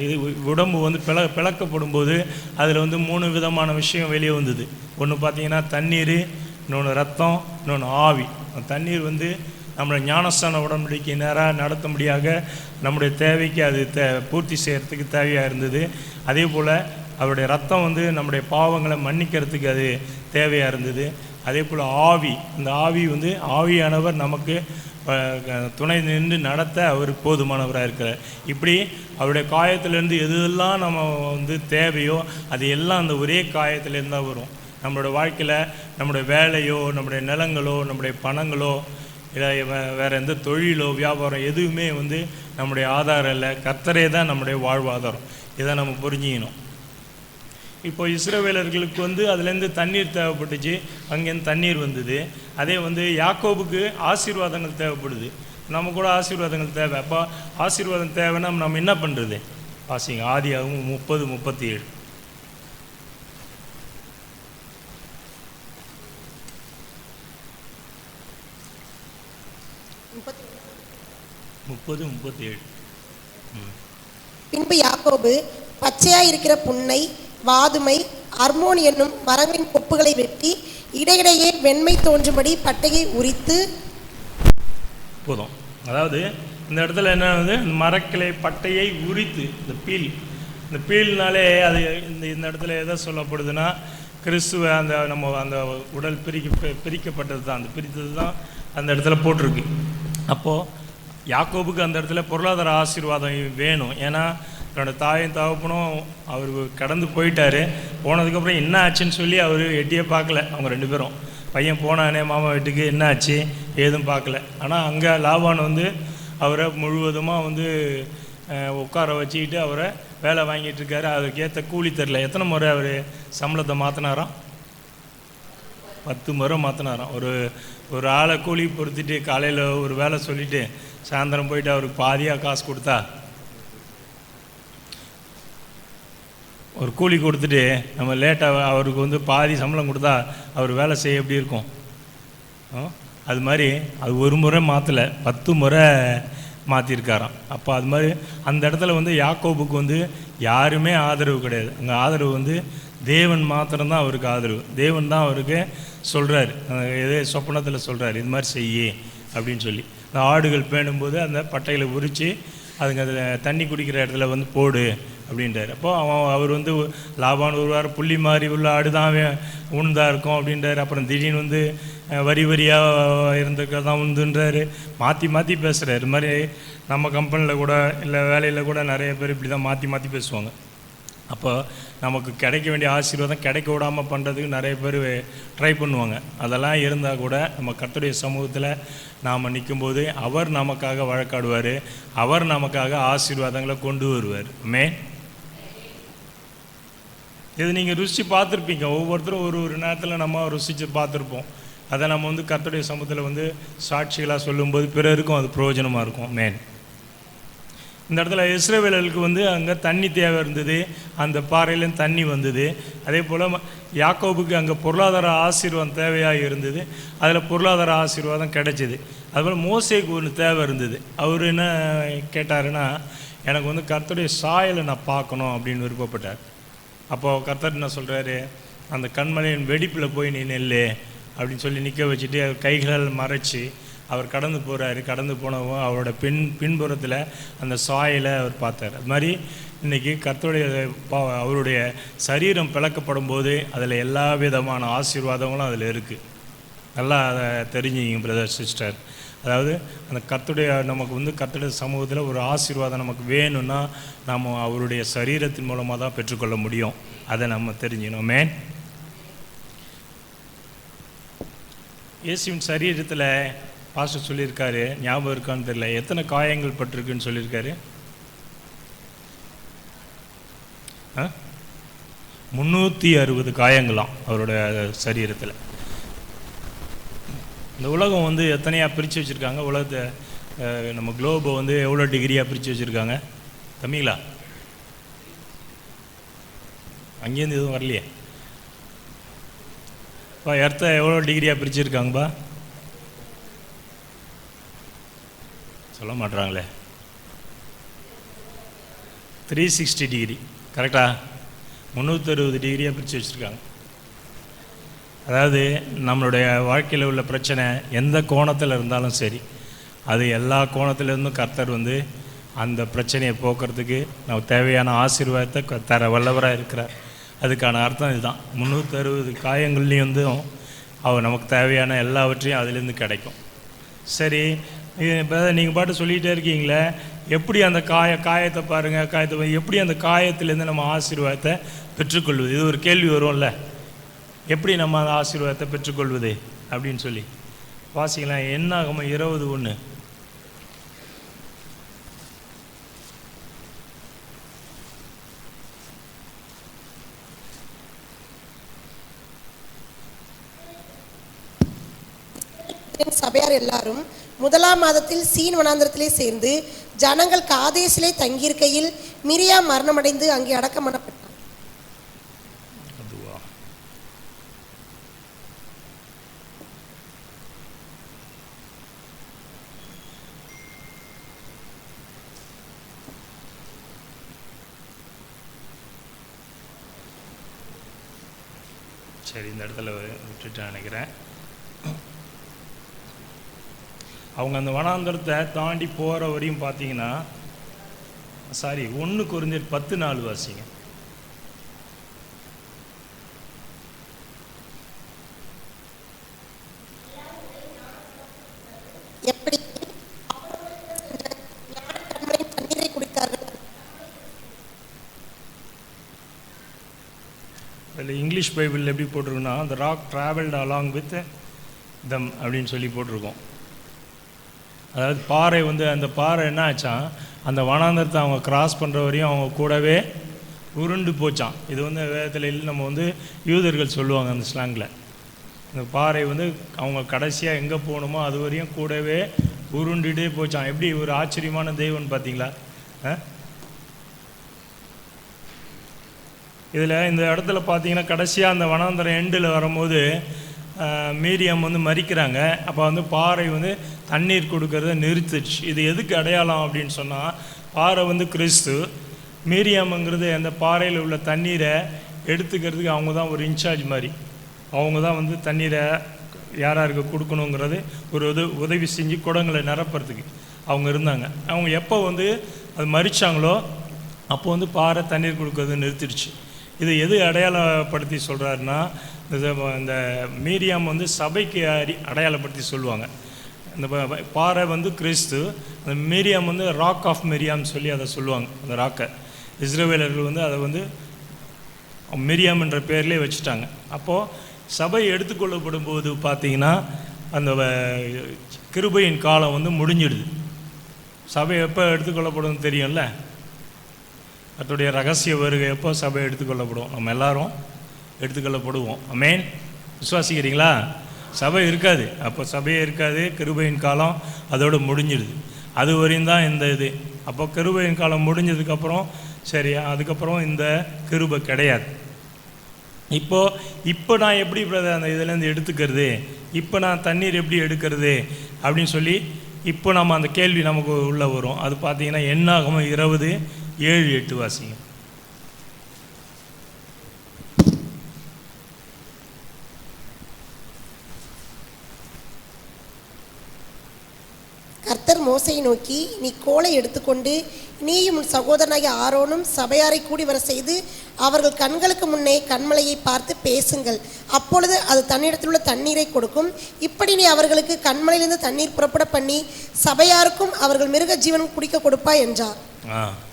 இது உடம்பு வந்து பிளக்கப்படும் போது அதில் வந்து 3 விதமான விஷயம் வெளியே வந்தது. ஒன்று பார்த்தீங்கன்னா தண்ணீர், இன்னொன்று ரத்தம், இன்னொன்று ஆவி. தண்ணீர் வந்து நம்மளை ஞானஸ்தான உடன்படிக்கை நேராக நடத்தும்படியாக நம்முடைய தேவைக்கு அது பூர்த்தி செய்கிறதுக்கு தேவையாக இருந்தது. அதே போல் அவருடைய ரத்தம் வந்து நம்முடைய பாவங்களை மன்னிக்கிறதுக்கு அது தேவையாக இருந்தது. அதே போல் ஆவி, அந்த ஆவி வந்து ஆவியானவர் நமக்கு துணை நின்று நடத்த அவர் போதுமானவராக இருக்கிறார். இப்படி அவருடைய காயத்திலேருந்து எதெல்லாம் நம்ம வந்து தேவையோ அது எல்லாம் அந்த ஒரே காயத்திலேருந்து தான் வரும். நம்மளோட வாழ்க்கையில் நம்முடைய வேலையோ, நம்முடைய நிலங்களோ, நம்முடைய பணங்களோ, இல்லை வேறு எந்த தொழிலோ, வியாபாரம் எதுவுமே வந்து நம்முடைய ஆதாரம் இல்லை. கர்த்தரே தான் நம்முடைய வாழ்வாதாரம். இதை நம்ம புரிஞ்சிக்கணும். இப்போ இஸ்ரவேலர்களுக்கு வந்து அதுலேருந்து தண்ணீர் தேவைப்பட்டுச்சு, அங்கேருந்து தண்ணீர் வந்தது. அதே வந்து யாக்கோபுக்கு ஆசீர்வாதங்கள் தேவைப்படுது. நம்ம கூட ஆசீர்வாதங்கள் தேவை. அப்போ ஆசீர்வாதம் தேவைன்னா நம்ம என்ன பண்ணுறது? வாசிங்க ஆதியாகமம் 30:37. 30:37. பின்பு யாக்கோபு பச்சையாய் இருக்கிற புன்னை, வாதுமை, அர்மோன் என்னும் மரங்களின் கொப்புகளை வெட்டி இடையிடையே வெண்மை தோன்றும்படி பட்டையை உரித்து போதும். அதாவது இந்த இடத்துல என்ன வந்து மரக்கிளை பட்டையை உரித்து, இந்த பீல்னாலே அது இந்த இடத்துல எதை சொல்லப்படுதுன்னா கிறிஸ்துவ அந்த நம்ம அந்த உடல் பிரிக்கப்பட்டது தான், அந்த பிரித்தது தான் அந்த இடத்துல போட்டிருக்கு. அப்போது யாக்கோபுக்கு அந்த இடத்துல பொருளாதார ஆசீர்வாதம் வேணும். ஏன்னா என்னோட தாயும் தகப்பனும் அவர் கடந்து போயிட்டார். போனதுக்கப்புறம் என்ன ஆச்சுன்னு சொல்லி அவர் எட்டியே பார்க்கல. அவங்க 2 பேரும், பையன் போனானே மாமா வீட்டுக்கு, என்ன ஆச்சு ஏதும் பார்க்கல. ஆனால் அங்கே லாபான் வந்து அவரை முழுவதுமாக வந்து உட்கார வச்சுக்கிட்டு அவரை வேலை வாங்கிட்டு இருக்காரு. அதுக்கு ஏற்ற கூலி தரல. எத்தனை முறை அவர் சம்பளத்தை மாற்றினாராம்? 10 முறை மாற்றினாராம். ஒரு ஆளை கூலி பொறுத்துட்டு காலையில் ஒரு வேலை சொல்லிவிட்டு சாயந்தரம் போயிட்டு அவருக்கு பாதியாக காசு கொடுத்தா, ஒரு கூலி கொடுத்துட்டு நம்ம லேட்டாக அவருக்கு வந்து பாதி சம்பளம் கொடுத்தா அவர் வேலை செய்ய எப்படி இருக்கும்? அது மாதிரி அது ஒரு முறை மாற்றலை, 10 முறை மாற்றிருக்காராம். அப்போ அது மாதிரி அந்த இடத்துல வந்து யாக்கோபுக்கு வந்து யாருமே ஆதரவு கிடையாது. அங்கே ஆதரவு வந்து தேவன் மாத்திரம்தான் அவருக்கு ஆதரவு. தேவன் தான் அவருக்கு சொல்கிறார், எதே சொப்பனத்தில் சொல்கிறார், இது மாதிரி செய்யி அப்படின்னு சொல்லி. அந்த ஆடுகள் பேணும்போது அந்த பட்டைகளை உரித்து அதுங்க அதில் தண்ணி குடிக்கிற இடத்துல வந்து போடு அப்படின்றார். அப்போ அவர் வந்து லாபான் ஒருவார் புள்ளி மாதிரி உள்ள ஆடு தான் உண்தாக இருக்கும் அப்படின்றார். அப்புறம் திடீர்னு வந்து வரியாக இருந்துக்க தான் உண்டுன்றார். மாற்றி பேசுகிறார். இது மாதிரி நம்ம கம்பெனியில் கூட இல்லை வேலையில் கூட நிறைய பேர் இப்படி தான் மாற்றி பேசுவாங்க. அப்போ நமக்கு கிடைக்க வேண்டிய ஆசீர்வாதம் கிடைக்க விடாமல் பண்ணுறதுக்கு நிறைய பேர் ட்ரை பண்ணுவாங்க. அதெல்லாம் இருந்தால் கூட நம்ம கர்த்தருடைய சமூகத்தில் நாம் நிற்கும்போது அவர் நமக்காக வழக்காடுவார், அவர் நமக்காக ஆசீர்வாதங்களை கொண்டு வருவார். இது நீங்கள் ருசித்து பார்த்துருப்பீங்க. ஒவ்வொருத்தரும் ஒரு நேரத்தில் நம்ம ருசித்து பார்த்துருப்போம். அதை நம்ம வந்து கர்த்தருடைய சமூகத்தில் வந்து சாட்சிகளாக சொல்லும்போது பிறருக்கும் அது பிரயோஜனமாக இருக்கும். இந்த இடத்துல இஸ்ரவேலர்களுக்கு வந்து அங்கே தண்ணி தேவை இருந்தது, அந்த பாறையிலேருந்து தண்ணி வந்தது. அதே போல் யாக்கோபுக்கு அங்கே பொருளாதார ஆசீர்வாதம் தேவையாக இருந்தது, அதில் பொருளாதார ஆசீர்வாதம் கிடைச்சிது. அதுபோல் மோசேக்கு ஒன்று தேவை இருந்தது. அவர் என்ன கேட்டாருன்னா, எனக்கு வந்து கர்த்தருடைய சாயலை நான் பார்க்கணும் அப்படின்னு விருப்பப்பட்டார். அப்போது கர்த்தர் என்ன சொல்கிறாரு, அந்த கண்மலையின் வெடிப்பில் போய் நீ நெல் அப்படின்னு சொல்லி நிற்க வச்சுட்டு கைகளால் மறைச்சி அவர் கடந்து போகிறாரு. கடந்து போனவும் அவரோட பின்புறத்தில் அந்த சாயலை அவர் பார்த்தார். அது மாதிரி இன்றைக்கி கர்த்தருடைய அவருடைய சரீரம் பிளக்கப்படும் போது அதில் எல்லா விதமான ஆசீர்வாதங்களும் அதில் இருக்குது. நல்லா அதை தெரிஞ்சுங்க பிரதர் சிஸ்டர். அதாவது அந்த கர்த்தருடைய நமக்கு வந்து கர்த்தருடைய சமூகத்தில் ஒரு ஆசீர்வாதம் நமக்கு வேணும்னா நம்ம அவருடைய சரீரத்தின் மூலமாக தான் பெற்றுக்கொள்ள முடியும். அதை நம்ம தெரிஞ்சுக்கணும். இயேசுவின் சரீரத்தில் பாஸ்டர் சொல்லியிருக்காரு, ஞாபகம் இருக்கான்னு தெரியல, எத்தனை காயங்கள் பட்டிருக்குன்னு சொல்லியிருக்காரு? 360 காயங்களாம் அவரோட சரீரத்தில். இந்த உலகம் வந்து எத்தனையாக பிரித்து வச்சுருக்காங்க. உலகத்தை நம்ம குளோபை வந்து எவ்வளோ டிகிரியாக பிரித்து வச்சுருக்காங்க தமிழா? அங்கேருந்து எதுவும் வரலையே. எர்த்தை எவ்வளோ டிகிரியாக பிரிச்சுருக்காங்கப்பா? சொல்ல மாட்டுறாங்களே. 360 டிகிரி கரெக்டா? 360 டிகிரியாக பிரித்து வச்சுருக்காங்க. அதாவது நம்மளுடைய வாழ்க்கையில் உள்ள பிரச்சனை எந்த கோணத்தில் இருந்தாலும் சரி, அது எல்லா கோணத்திலிருந்தும் கர்த்தர் வந்து அந்த பிரச்சனையை போக்குறதுக்கு நம்ம தேவையான ஆசீர்வாதத்தை தர வல்லவராக இருக்கிறார். அதுக்கான அர்த்தம் இதுதான். 360 காயங்கள்லேயும் வந்து அவர் நமக்கு தேவையான எல்லாவற்றையும் அதுலேருந்து கிடைக்கும். சரி, நீங்கள் பாட்டு சொல்லிகிட்டே இருக்கீங்களே, எப்படி அந்த காயத்தை பாருங்கள், காயத்தை எப்படி அந்த காயத்திலேருந்து நம்ம ஆசீர்வாதத்தை பெற்றுக்கொள்வது? இது ஒரு கேள்வி வரும்ல. எப்படி நம்ம அந்த ஆசீர்வாதத்தை பெற்றுக்கொள்வது அப்படின்னு சொல்லி வாசிக்கலாம். என்னாகமம் 20:1. சபையார் எல்லாரும் 1ஆம் மாதத்தில் சீன் வனாந்திரத்திலே சேர்ந்து ஜனங்கள் காதேசிலே தங்கியிருக்கையில் மிரியாம் மரணமடைந்து அங்கே அடக்கம் பண்ணப்பட்டார். சரி, இந்த இடத்துல விட்டுட்டு நினைக்கிறேன். அவங்க அந்த வனாந்தரத்தை தாண்டி போகிற வரையும் பார்த்தீங்கன்னா, 1 கொரிந்தியர் 10:4 வாசிங்க. எப்படி தண்ணீரை குடித்தார்கள். அதில் இங்கிலீஷ் பைபிள் எப்படி போட்டிருக்குன்னா, the rock traveled along with them அப்படின்னு சொல்லி போட்டிருக்கோம். அதாவது பாறை அந்த பாறை என்ன ஆச்சான், அந்த வனாந்தரத்தை அவங்க கிராஸ் பண்ணுற வரையும் அவங்க கூடவே உருண்டு போச்சான். இது வேதத்தில் நம்ம யூதர்கள் சொல்லுவாங்க அந்த ஸ்லாங்கில். அந்த பாறை அவங்க கடைசியாக எங்கே போகணுமோ அது வரையும் கூடவே உருண்டுகிட்டே போச்சான். எப்படி ஒரு ஆச்சரியமான தெய்வம்னு பார்த்தீங்களா? இதில் இந்த இடத்துல பார்த்தீங்கன்னா, கடைசியாக அந்த வனாந்தரம் எண்டில் வரும்போது மீரியம் மறிக்கிறாங்க. அப்போ பாறை தண்ணீர் கொடுக்கறத நிறுத்துச்சு. இது எதுக்கு அடையாளம் அப்படின்னு சொன்னால், பாறை கிறிஸ்து, மீரியாம்ங்கிறது அந்த பாறையில் உள்ள தண்ணீரை எடுத்துக்கிறதுக்கு அவங்க தான் ஒரு இன்சார்ஜ் மாதிரி. அவங்க தான் தண்ணீரை யாராருக்கு கொடுக்கணுங்கிறது ஒரு உதவி செஞ்சு குடங்களை நிரப்புறதுக்கு அவங்க இருந்தாங்க. அவங்க எப்போ அது மறிச்சாங்களோ அப்போ பாறை தண்ணீர் கொடுக்கறது நிறுத்திடுச்சு. இது எது அடையாளப்படுத்தி சொல்கிறாருன்னா, இந்த மீரியாம் சபைக்கு அடையாளப்படுத்தி சொல்லுவாங்க. இந்த பாறை கிறிஸ்து, அந்த மீரியாம் ராக் ஆஃப் மீரியாம் சொல்லி அதை சொல்லுவாங்க. அந்த ராக்கை இஸ்ரவேலர்கள் அதை மிரியாம் என்ற பேர்லேயே வச்சுட்டாங்க. அப்போது சபை எடுத்துக்கொள்ளப்படும் போது பார்த்தீங்கன்னா, அந்த கிருபையின் காலம் முடிஞ்சிடுது. சபை எப்போ எடுத்துக்கொள்ளப்படும் தெரியும்ல, அதோடைய ரகசிய வருகை எப்போ சபை எடுத்துக்கொள்ளப்படும், நம்ம எல்லாரும் எடுத்துக்கொள்ளப்படுவோம். ஆமென். விசுவாசிக்கிறீங்களா? சபை இருக்காது, அப்போ சபையே இருக்காது. கிருபையின் காலம் அதோடு முடிஞ்சிடுது. அது வரையும் தான் இந்த இது. அப்போ கிருபையின் காலம் முடிஞ்சதுக்கப்புறம் சரி, அதுக்கப்புறம் இந்த கிருபை கிடையாது. இப்போ நான் எப்படி அந்த இதுலேருந்து எடுத்துக்கிறது, இப்போ நான் தண்ணீர் எப்படி எடுக்கிறது அப்படின்னு சொல்லி இப்போ நம்ம அந்த கேள்வி நமக்கு உள்ளே வரும். அது பார்த்தீங்கன்னா என்னாகமம் 20:7-8 வாசிங்க. கர்த்தர் மோசையை நோக்கி, நீ கோலை எடுத்துக்கொண்டு நீயும் உன் சகோதரனாகிய ஆரோனும் சபையாரை கூடி வர செய்து அவர்கள் கண்களுக்கு முன்னே கண்மலையை பார்த்து பேசுங்கள். அப்பொழுது அது தன்னிடத்தில் உள்ள தண்ணீரை கொடுக்கும். இப்படி நீ அவர்களுக்கு கண்மலையிலிருந்து தண்ணீர் புறப்பட பண்ணி சபையாருக்கும் அவர்கள் மிருக ஜீவனும் குடிக்க கொடுப்பாய் என்றார்.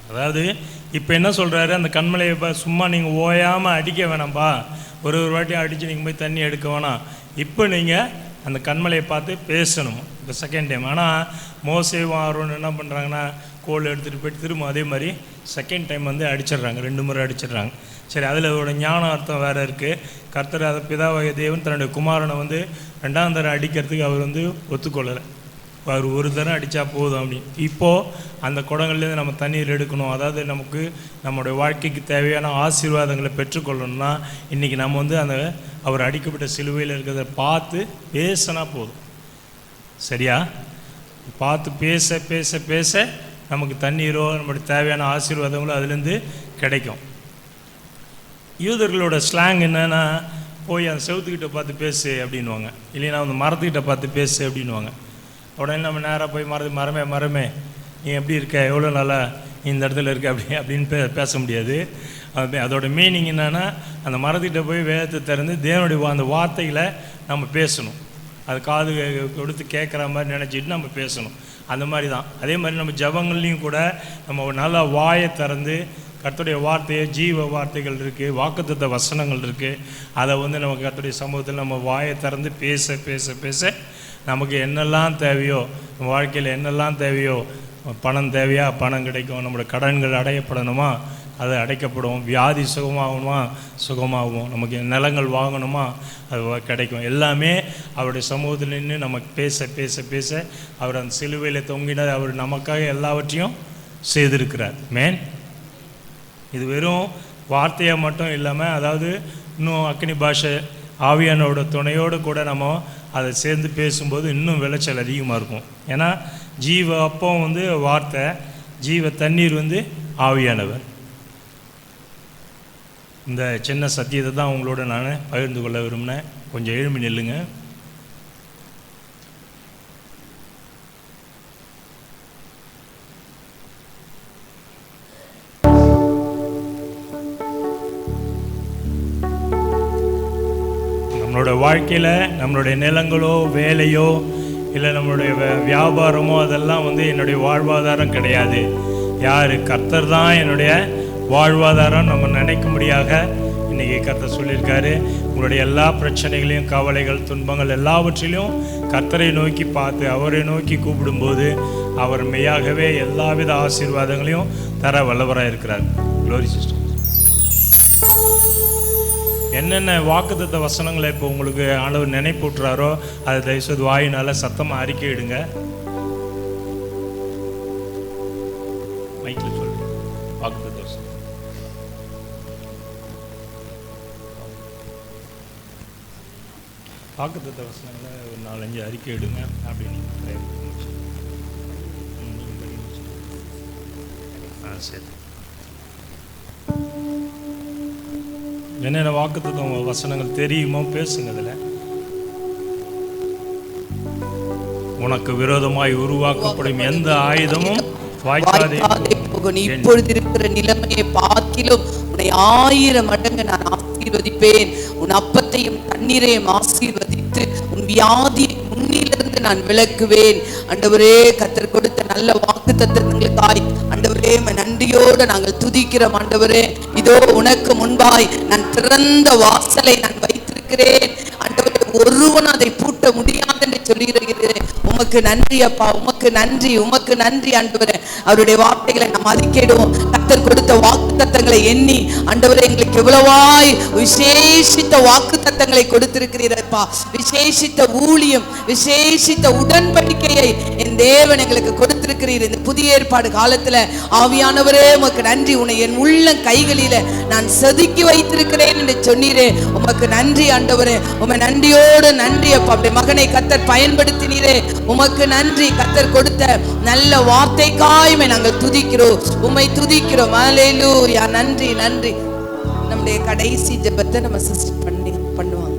அதாவது இப்போ என்ன சொல்கிறாரு, அந்த கண்மலையை சும்மா நீங்கள் ஓயாமல் அடிக்க வேணாம்ப்பா, ஒரு வாட்டியும் அடித்து நீங்கள் போய் தண்ணி எடுக்க வேணாம். இப்போ நீங்கள் அந்த கண்மலையை பார்த்து பேசணும். இப்போ செகண்ட் டைம். ஆனால் மோசேவும் ஆரோன் என்ன பண்ணுறாங்கன்னா, கோல் எடுத்துகிட்டு போய்ட்டு திரும்ப அதே மாதிரி செகண்ட் டைம் அடிச்சிடுறாங்க, 2 முறை அடிச்சிடுறாங்க. சரி, அதில் அதோட ஞான அர்த்தம் வேறு இருக்குது. கர்த்தர் அதை பிதாவாகிய தேவன் தன்னுடைய குமாரனை 2ஆம் தரம் அடிக்கிறதுக்கு அவர் ஒத்துக்கொள்ளலை. அவர் ஒரு தரம் அடித்தா போதும் அப்படின்னு. இப்போது அந்த குடங்கள்லேருந்து நம்ம தண்ணீர் எடுக்கணும், அதாவது நமக்கு நம்முடைய வாழ்க்கைக்கு தேவையான ஆசீர்வாதங்களை பெற்றுக்கொள்ளணும்னா இன்றைக்கி நம்ம அந்த அவர் அடிக்கப்பட்ட சிலுவையில் இருக்கிறத பார்த்து பேசினா போதும். சரியா? பார்த்து பேச பேச பேச நமக்கு தண்ணீரோ நம்மளுடைய தேவையான ஆசீர்வாதங்களோ அதுலேருந்து கிடைக்கும். யூதர்களோட ஸ்லாங் என்னென்னா, போய் அந்த செவுத்துக்கிட்ட பார்த்து பேசு அப்படின்வாங்க, இல்லைன்னா அந்த மரத்துக்கிட்ட பார்த்து பேசு அப்படின்வாங்க. உடனே நம்ம நேராக போய் மரமே நீ எப்படி இருக்க, எவ்வளோ நல்லா இந்த இடத்துல இருக்க அப்படின்னு பேச முடியாது. அதோட மீனிங் என்னென்னா, அந்த மரத்துக்கிட்ட போய் வேதத்தை திறந்து தேவனுடைய அந்த வார்த்தைகளை நம்ம பேசணும். அது காது கொடுத்து கேட்குற மாதிரி நினச்சிட்டு நம்ம பேசணும். அந்த மாதிரி தான். அதே மாதிரி நம்ம ஜபங்கள்லேயும் கூட நம்ம நல்லா வாயை திறந்து கர்த்தருடைய வார்த்தையை ஜீவ வார்த்தைகள் இருக்குது, வாக்குத்தத்த வசனங்கள் இருக்குது. அதை வந்து நம்ம கர்த்தருடைய சமூகத்தில் நம்ம வாயை திறந்து பேச பேச பேச நமக்கு என்னெல்லாம் தேவையோ, நம்ம வாழ்க்கையில் என்னெல்லாம் தேவையோ, பணம் தேவையா பணம் கிடைக்கும், நம்மளோட கடன்கள் அடையப்படணுமா அது அடைக்கப்படும், வியாதி சுகமாகணுமா சுகமாகும், நமக்கு நிலங்கள் வாங்கணுமா அது கிடைக்கும். எல்லாமே அவருடைய சமூகத்தில் நின்று நமக்கு பேச பேச பேச அவர் அந்த சிலுவையில் தொங்கினார். அவர் நமக்காக எல்லாவற்றையும் செய்திருக்கிறார். மேன் இது வெறும் வார்த்தையாக மட்டும் இல்லாமல், அதாவது இன்னும் அக்னி பாஷை ஆவியானோட துணையோடு கூட நம்ம அதை சேர்ந்து பேசும்போது இன்னும் விளைச்சல் அதிகமாக இருக்கும். ஏன்னா ஜீவ அப்பம் வந்து வார்த்தை, ஜீவ தண்ணீர் வந்து ஆவியானவர். இந்த சின்ன சத்தியத்தை தான் உங்களோட நான் பகிர்ந்து கொள்ள விரும்பினேன். கொஞ்சம் எழும்பி நில்லுங்க. நம்மளோட வாழ்க்கையில் நம்மளுடைய நிலங்களோ வேலையோ இல்லை நம்மளுடைய வியாபாரமோ அதெல்லாம் வந்து என்னுடைய வாழ்வாதாரம் கிடையாது. யார்? கர்த்தர் தான் என்னுடைய வாழ்வாதாரம். நம்ம நினைக்கும்படியாக இன்றைக்கி கர்த்தர் சொல்லியிருக்காரு. உங்களுடைய எல்லா பிரச்சனைகளையும், கவலைகள், துன்பங்கள் எல்லாவற்றிலையும் கர்த்தரை நோக்கி பார்த்து அவரை நோக்கி கூப்பிடும்போது அவர் மெய்யாகவே எல்லாவித ஆசீர்வாதங்களையும் தர வல்லவராக இருக்கிறார். Glory sister. என்னென்ன வாக்குத்தத்த வசனங்களை இப்போ உங்களுக்கு ஆண்டவர் நினைப்பூட்டுறாரோ அதை தயவுசெய்து வாயினால் சத்தமாக அறிக்கையிடுங்க. மைக்கில் சொல்லு வாக்குத்தத்த வசனம். வாக்குத்தத்த வசனங்களை ஒரு 4-5 அறிக்கை இடுங்க. அப்படின்னு சரி. என்னென்ன வாக்குத்தத்த வசனங்கள் தெரியுமோ பேசுங்க. அதில் உனக்கு விரோதமாய் உருவாக்கப்படும் எந்த ஆயுதமும் வாய்க்காதே போகும். இப்பொழுது இருக்கிற நிலைமையை பார்க்கிலும் உன்னை 1000 மடங்கு நான் ஆசீர்வதிப்பேன். உன் அப்பத்தையும் தண்ணீரையும் ஆசீர்வதித்து உன் வியாதியை முன்னிலிருந்து நான் விலக்குவேன். ஆண்டவரே, கர்த்தர் கொடுத்த நல்ல வாக்கு தத்தங்களுக்காய் ஆண்டவரே நன்றியோடு நாங்கள் துதிக்கிறோம். ஆண்டவரே, இதோ உனக்கு முன்பாய் நான் திறந்த வாசலை நான் வைத்திருக்கிறேன். ஆண்டவரே, ஒருவன் அதை பூட்ட முடியாது என்று சொல்லியிருக்கிறேன். உமக்கு நன்றி அப்பா, உமக்கு நன்றி, உமக்கு நன்றி ஆண்டவரே. அவருடைய வார்த்தைகளை நாம் அறிக்கையிடுவோம். கர்த்தர் கொடுத்த வாக்கு தத்தங்களை எண்ணி ஆண்டவரே எங்களுக்கு எவ்வளவாய் விசேஷித்த வாக்கு தத்தங்களை கொடுத்திருக்கிறீரப்பா. விசேஷித்த ஊழியம், விசேஷித்த உடன்படிக்கையை என் தேவன் எங்களுக்கு கொடுத்திருக்கிறீர். இந்த புதிய ஏற்பாடு காலத்துல ஆவியானவரே உமக்கு நன்றி. உன்னை என் உள்ள கைகளில நான் செதுக்கி வைத்திருக்கிறேன் என்று சொன்னீரே, உமக்கு நன்றி ஆண்டவரே. உமை நன்றியோடு நன்றி அப்பா. அப்படி மகனை கர்த்தர் பயன்படுத்தினீரே, உமக்கு நன்றி. கர்த்தர் கொடுத்த நல்ல வார்த்தைக்காய் நாங்கள் துதிக்கிறோம், உம்மை துதிக்கிறோம். அல்லேலூயா. நன்றி நன்றி. நம்முடைய கடைசி ஜெபத்தை நம்ம சிஸ்டர் பண்ணுவாங்க.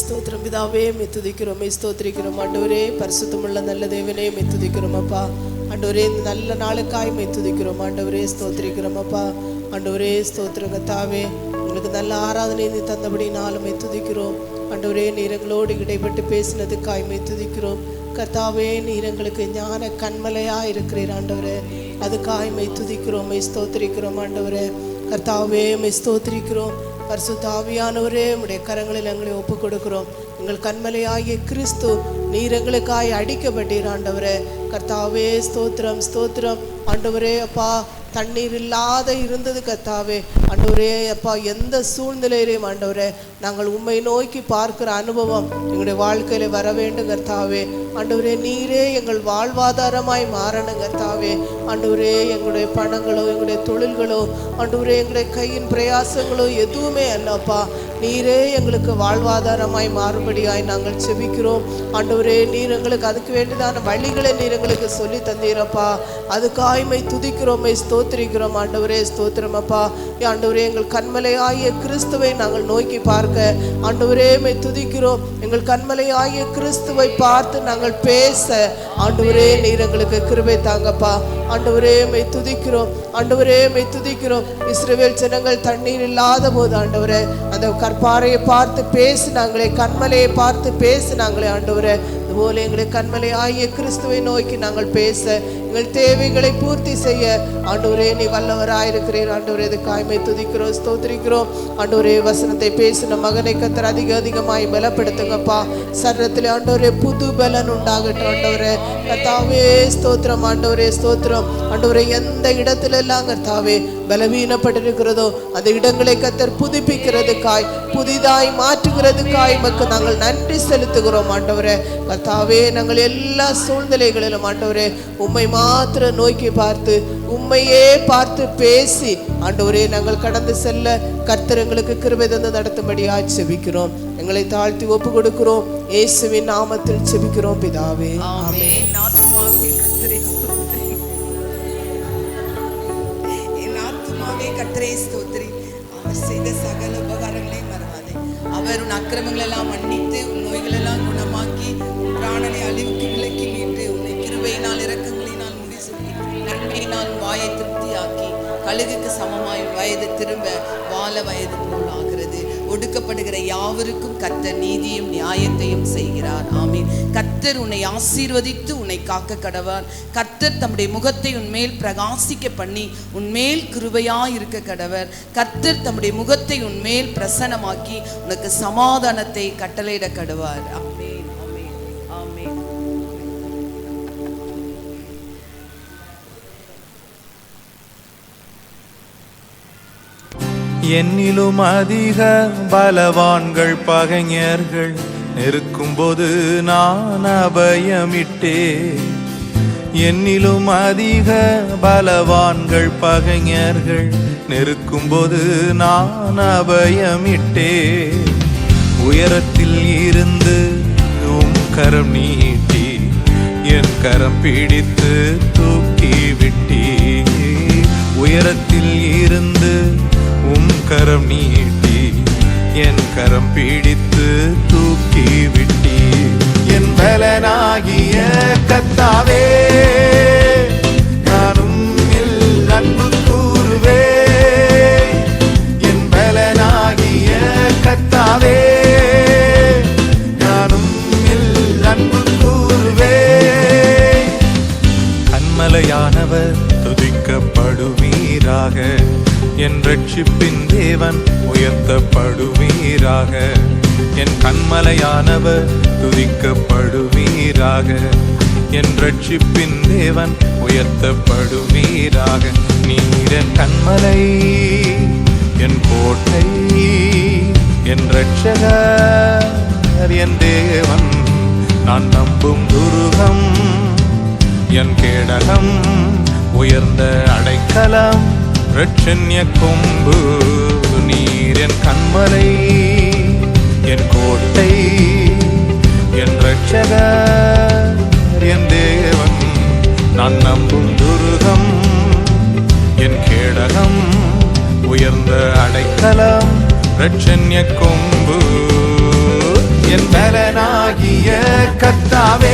ஸ்தோத்திரம் பிதாவே, துதிக்கிறோம், ஸ்தோத்திரிக்கிறோம். ஆண்டவரே, பரிசுத்தமுள்ள நல்ல தேவனே, துதிக்கிறோம் அப்பா. ஆண்டவரே, இந்த நல்ல நாளுக்காய் துதிக்கிறோம். ஆண்டவரே, ஸ்தோத்திரிக்கிறோம் அப்பா. ஆண்டவரே, ஸ்தோத்திரம் கர்த்தாவே, உங்களுக்கு நல்ல ஆராதனை நீ தந்தபடி நாளும் துதிக்கிறோம். ஆண்டவரே, நீர் எங்களோடு இடைப்பட்டு பேசினதுக்காய் துதிக்கிறோம். கர்த்தாவே, நீர் எங்களுக்கு ஞான கண்மலையா இருக்கிறீர் ஆண்டவரே, அதுக்காய் துதிக்கிறோம், ஸ்தோத்திரிக்கிறோம். ஆண்டவரே கர்த்தாவே, ஸ்தோத்திரிக்கிறோம். பரிசுத்த ஆவியானவரே, உம்முடைய கரங்களில் எங்களை ஒப்பு கொடுக்கிறோம். எங்கள் கண்மலையாகிய கிறிஸ்து நீர் எங்களுக்காய் அடிக்கப்பட்டீர் ஆண்டவரே. கர்த்தாவே, ஸ்தோத்திரம் ஸ்தோத்திரம். ஆண்டவரே அப்பா, தண்ணீர் இல்லாத இருந்தது கர்த்தாவே. ஆண்டவரே அப்பா, எந்த சூழ்நிலையிலையும் ஆண்டவரே நாங்கள் உம்மை நோக்கி பார்க்கிற அனுபவம் எங்களுடைய வாழ்க்கையில வர வேண்டும் கர்த்தாவே. ஆண்டவரே, நீரே எங்கள் வாழ்வாதாரமாய் மாறணும் கர்த்தாவே. ஆண்டவரே, எங்களுடைய பணங்களோ, எங்களுடைய தொழில்களோ, ஆண்டவரே எங்களுடைய கையின் பிரயாசங்களோ எதுவுமே அல்லப்பா, நீரே எங்களுக்கு வாழ்வாதாரமாய் மாறுபடியாய் நாங்கள் செபிக்கிறோம். ஆண்டவரே, நீர் எங்களுக்கு அதுக்கு வேண்டியதான வழிகளை நீர் எங்களுக்கு சொல்லி தந்தீரப்பா. அதுக்காய்மை துதிக்கிறோம், ஸ்தோத்திரிக்கிறோம் ஆண்டவரே. ஸ்தோத்திரம் அப்பா. ஆண்டவரே, எங்கள் கண்மலை ஆகிய கிறிஸ்துவை நாங்கள் நோக்கி பார்க்க ஆண்டவரே மை துதிக்கிறோம். எங்கள் கண்மலை ஆகிய கிறிஸ்துவை பார்த்து நாங்கள் பேச ஆண்டவரே நீர் எங்களுக்கு கிருபை தாங்கப்பா. ஆண்டவரே மை துதிக்கிறோம். ஆண்டவரே மை துதிக்கிறோம். இஸ்ரவேல் ஜனங்கள் தண்ணீர் இல்லாத போது ஆண்டவரே அந்த கற்பாறையை பார்த்து பேசினாங்களே, கண்மலையை பார்த்து பேசினாங்களே ஆண்டவரே, அதுபோல எங்களை கண்மலை ஆகிய கிறிஸ்துவை நோக்கி நாங்கள் பேச, எங்கள் தேவைகளை பூர்த்தி செய்ய ஆண்டவரே நீ வல்லவராயிருக்கிறீர். ஆண்டவரே இதுக்காய்மை துதிக்கிறோம், ஸ்தோத்திரிக்கிறோம். ஆண்டவரே வசனத்தை பேசின மகனை கத்தர் அதிகமாய் பலப்படுத்துங்கப்பா. சரீரத்தில் ஆண்டவரே புது பலன் உண்டாகட்டும் ஆண்டவரே. கர்த்தாவே ஸ்தோத்திரம் ஆண்டவரே, ஸ்தோத்திரம் ஆண்டவரே. எந்த இடத்துல எல்லாம் கர்த்தாவே பலவீனப்பட்டிருக்கிறதோ அந்த இடங்களை கத்தர் புதுப்பிக்கிறதுக்காய், புதிதாய் மாற்றுகிறதுக்காய் மக்கு நாங்கள் நன்றி செலுத்துகிறோம் ஆண்டவரே. கர்த்தாவே நாங்கள் எல்லா சூழ்நிலைகளிலும் ஆண்டவரே உம்மை மாத்திர நோக்கி பார்த்து, உம்மையே பார்த்து பேசி ஆண்டவரே நாங்கள் கடந்து செல்ல கர்த்தர் எங்களுக்கு கிருபை தந்து நடத்தும்படியாய் செபிக்கிறோம். எங்களை தாழ்த்தி ஒப்பு கொடுக்கிறோம். இயேசுவின் நாமத்தில் செபிக்கிறோம் பிதாவே, ஆமென். கர்த்தரே ஸ்தோத்திரி. அவர் செய்த சகல உபகாரங்களையும் மறவாதே. அவர் உன் அக்கிரமங்கள் எல்லாம் மன்னித்து, உன் நோய்கள் எல்லாம் குணமாக்கி, உன் பிராணனை அழிவுக்கு விலக்கி மீட்டு, உன்னை கிருபையினால் இரக்கங்களினால் முடிசூட்டி, நன்மையினால் வாயை திருப்தியாக்கி, கழுகுக்கு சமமாய் வயது திரும்ப வால வயது போல் ஆகிறது. ஒடுக்கப்படுகிற யாவருக்கும் கர்த்தர் நீதியும் நியாயத்தையும் செய்கிறார். ஆமீன். கர்த்தர் உன்னை ஆசீர்வதித்து உன்னை காக்க கடவார். கர்த்தர் தம்முடைய முகத்தை உன்மேல் பிரகாசிக்க பண்ணி உன்மேல் கிருபையாய் இருக்க கடவர். கர்த்தர் தம்முடைய முகத்தை உன்மேல் பிரசன்னமாக்கி உனக்கு சமாதானத்தை கட்டளையிட கடவார். ஆமீன், ஆமீன், ஆமீன். என்னிலும் அதிக பலவான்கள் பகைஞர்கள் நெருக்கும்போது நான் அபயமிட்டே. என்னிலும் அதிக பலவான்கள் பகைஞர்கள் நெருக்கும்போது நான் அபயமிட்டே. உயரத்தில் இருந்து உம் கரம் நீட்டி என் கரம் பிடித்து தூக்கி விட்டீ. உயரத்தில் இருந்து உம் கரம் நீட்டி என் கரம் பிடித்து தூக்கி விட்டீ. என் பலனாகிய கர்த்தாவே நான் உம்மில் அன்பு கூறுவே. என் பலனாகிய கர்த்தாவே நான் உம்மில் அன்பு கூறுவே. கண்மலையானவர் துதிக்கப்படுவீராக. என் ரட்சிப்பின் தேவன் உயர்த்தப்படுவீராக. என் கண்மலையானவர் துதிக்கப்படுவீராக. என் ரட்சிப்பின் தேவன் உயர்த்தப்படுவீராக. நீர் என் கண்மலை, என் கோட்டை, என் ரட்சகர், என் தேவன். நான் நம்பும் துருகம், என் கேடகம், உயர்ந்த அடைக்கலம், ரட்சண்ய கொம்பு. நீர் என் கண்மலை, என் கோட்டை, என் ரட்சகர், என் தேவன். நான் நம்பும் துருகம், என் கேடகம், உயர்ந்த அடைக்கலம், ரட்சண்ய கொம்பு. என் பலனாகிய கர்த்தாவே